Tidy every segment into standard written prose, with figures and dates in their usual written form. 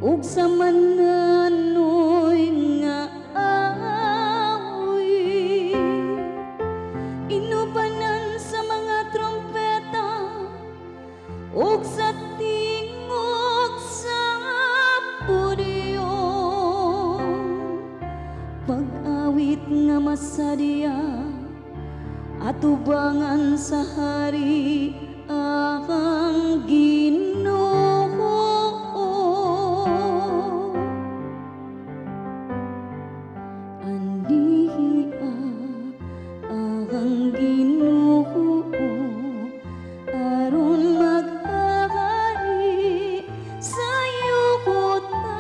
ug sa mananoy nga awi, inubanan sa mga trompeta ug sa tingog sa pudyo, pag-awit nga masadya atubangan sa hari ang Ginoo. Andiya ang Ginoo aron maghari sa yuta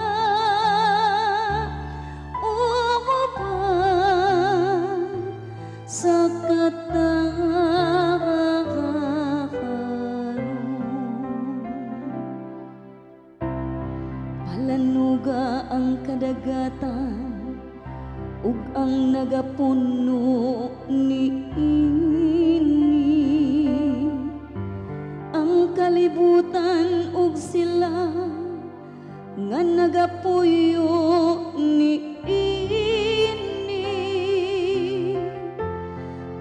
uban sa palanuga ang kadagatan ug ang nagapuno niini, ang kalibutan ug sila nga nagapuyo niini,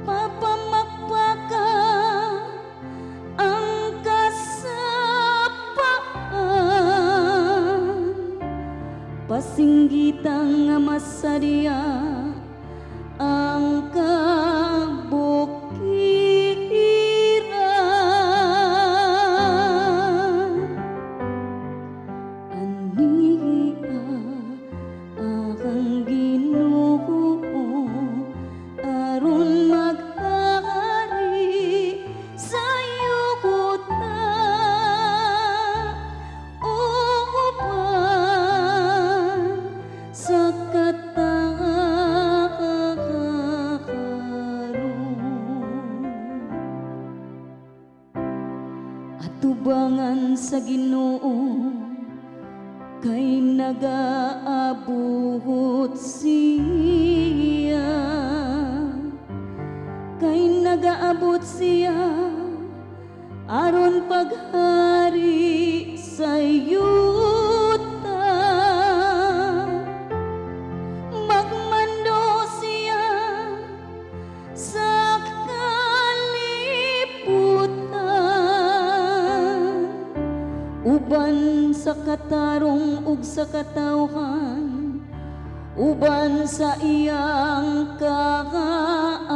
papamakpaka ang kasapaan, pasinggitang nga masadya ang kabukiran. Aniya ang Ginoo aron maghari sa yuta uban sa atubangan sa Ginoo kay nagaabuhot siya, kay nagaabot siya aron paghari sa yuta, magmando siya sa kalibutan, uban sa katarong ug sa katawhan, uban sa iyang kagaan.